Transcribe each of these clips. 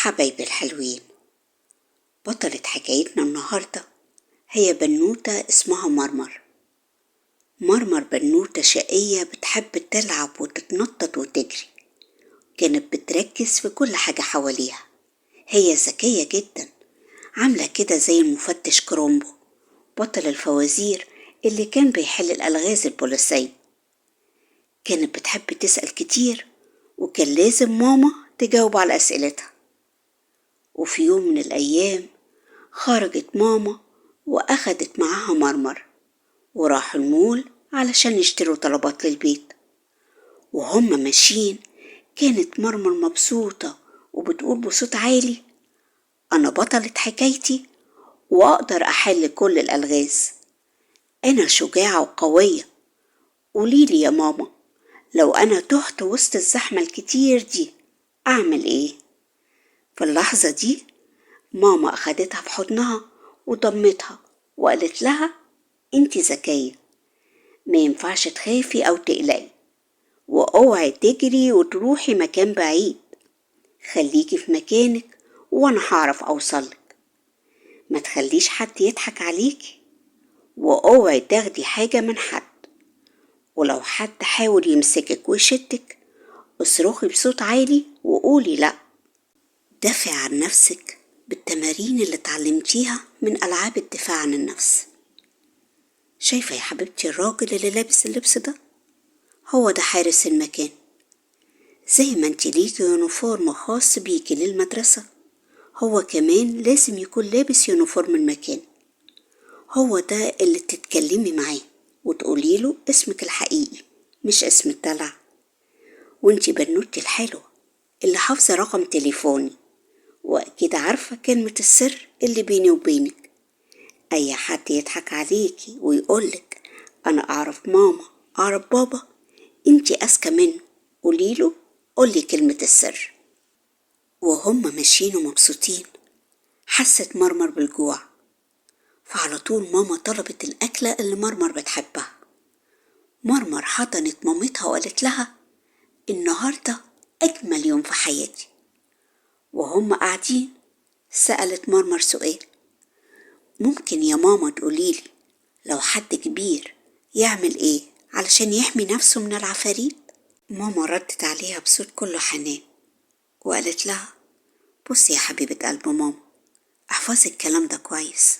حبايبي الحلوين، بطلة حكايتنا النهاردة هي بنوتة اسمها مرمر. مرمر بنوتة شقية بتحب تلعب وتتنطط وتجري. كانت بتركز في كل حاجة حواليها. هي ذكية جدا، عاملة كده زي المفتش كرومبو، بطل الفوازير اللي كان بيحل الألغاز البوليسية. كانت بتحب تسأل كتير، وكان لازم ماما تجاوب على أسئلتها. وفي يوم من الأيام خرجت ماما وأخدت معاها مرمر، وراحوا المول علشان يشتروا طلبات للبيت. وهم ماشيين كانت مرمر مبسوطة وبتقول بصوت عالي: أنا بطلة حكايتي وأقدر أحل كل الألغاز. أنا شجاعة وقوية. قوليلي يا ماما، لو أنا تهت وسط الزحمة الكتير دي أعمل إيه؟ في اللحظة دي ماما أخدتها في حضنها وضمتها وقالت لها: انتي ذكية، ما ينفعش تخافي أو تقلقي، واوعي تجري وتروحي مكان بعيد. خليكي في مكانك وانا هعرف اوصلك. ما تخليش حد يضحك عليكي، واوعي تاخدي حاجة من حد. ولو حد حاول يمسكك ويشدك اصرخي بصوت عالي وقولي لأ. دافعي عن نفسك بالتمارين اللي اتعلمتيها من ألعاب الدفاع عن النفس. شايفة يا حبيبتي الراجل اللي لابس اللبس ده؟ هو ده حارس المكان. زي ما انت ليكي يونيفورم خاص بيكي للمدرسة، هو كمان لازم يكون لابس يونيفورم المكان. هو ده اللي تتكلمي معاه وتقوليله اسمك الحقيقي مش اسم الدلع. وانتي بنوتي الحلوة اللي حافظة رقم تليفوني، واكيد عارفة كلمة السر اللي بيني وبينك. اي حد يضحك عليكي ويقولك انا اعرف ماما اعرف بابا، انتي اذكى منه، قوليله قولي كلمة السر. وهم ماشيين ومبسوطين حست مرمر بالجوع، فعلى طول ماما طلبت الأكلة اللي مرمر بتحبها. مرمر حضنت مامتها وقالت لها: النهاردة أجمل يوم في حياتي. وهم قاعدين سألت مرمر سؤال: ممكن يا ماما تقوليلي لو حد كبير يعمل ايه علشان يحمي نفسه من العفاريت؟ ماما ردت عليها بصوت كله حنان وقالت لها: بصي يا حبيبة قلب ماما، احفظي الكلام ده كويس.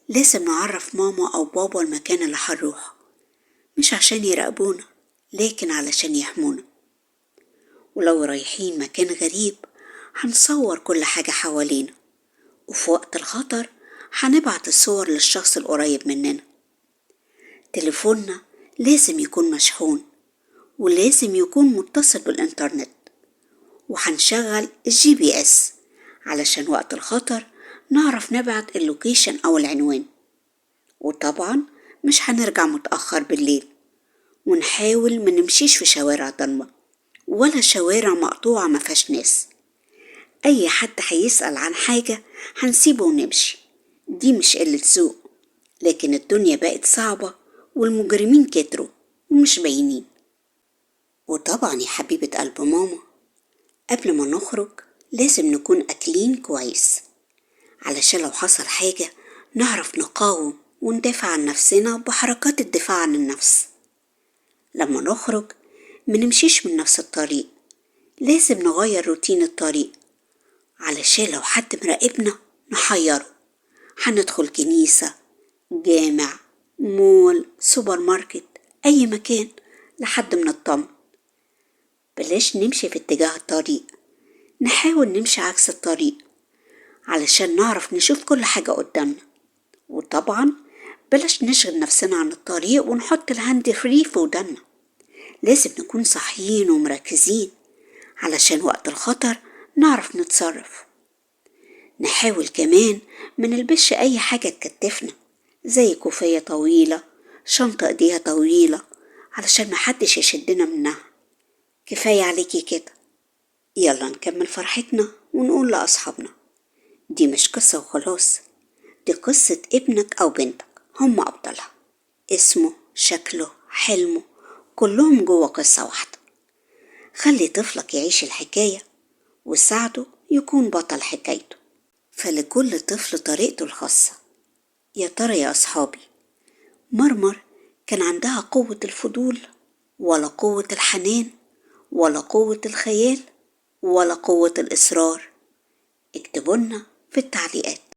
لازم نعرف ماما أو بابا المكان اللي هنروحه، مش عشان يراقبونا لكن علشان يحمونا. ولو رايحين مكان غريب هنصور كل حاجة حوالينا، وفي وقت الخطر هنبعت الصور للشخص القريب مننا. تليفوننا لازم يكون مشحون، ولازم يكون متصل بالإنترنت، وهنشغل الGPS علشان وقت الخطر نعرف نبعت اللوكيشن أو العنوان. وطبعا مش هنرجع متأخر بالليل، ونحاول منمشيش في شوارع ضلمة ولا شوارع مقطوعة مفيهاش ناس. أي حد هيسأل عن حاجة هنسيبه ونمشي. دي مش قلة ذوق، لكن الدنيا بقت صعبة والمجرمين كتروا ومش باينين. وطبعا يا حبيبة قلب ماما، قبل ما نخرج لازم نكون أكلين كويس علشان لو حصل حاجة نعرف نقاوم وندافع عن نفسنا بحركات الدفاع عن النفس. لما نخرج منمشيش من نفس الطريق، لازم نغير روتين الطريق علشان لو حد مراقبنا نحيره. هندخل كنيسة، جامع، مول، سوبر ماركت، أي مكان لحد ما نطمن. بلاش نمشي في اتجاه الطريق، نحاول نمشي عكس الطريق علشان نعرف نشوف كل حاجة قدامنا. وطبعا بلاش نشغل نفسنا عن الطريق ونحط الهاند فري في ودنا. لازم نكون صحيين ومركزين علشان وقت الخطر نعرف نتصرف. نحاول كمان منلبسش أي حاجة تكتفنا زي كوفية طويلة، شنطة ايديها طويلة، علشان محدش يشدنا منها. كفاية عليكي كده. يلا نكمل فرحتنا ونقول لأصحابنا: دي مش قصة وخلاص، دي قصة ابنك أو بنتك، هم أبطالها. اسمه، شكله، حلمه، كلهم جوه قصة واحدة. خلي طفلك يعيش الحكاية وساعده يكون بطل حكايته. فلكل طفل طريقته الخاصة. يا ترى يا أصحابي، مرمر كان عندها قوة الفضول، ولا قوة الحنان، ولا قوة الخيال، ولا قوة الإصرار؟ اكتبوا لنا في التعليقات.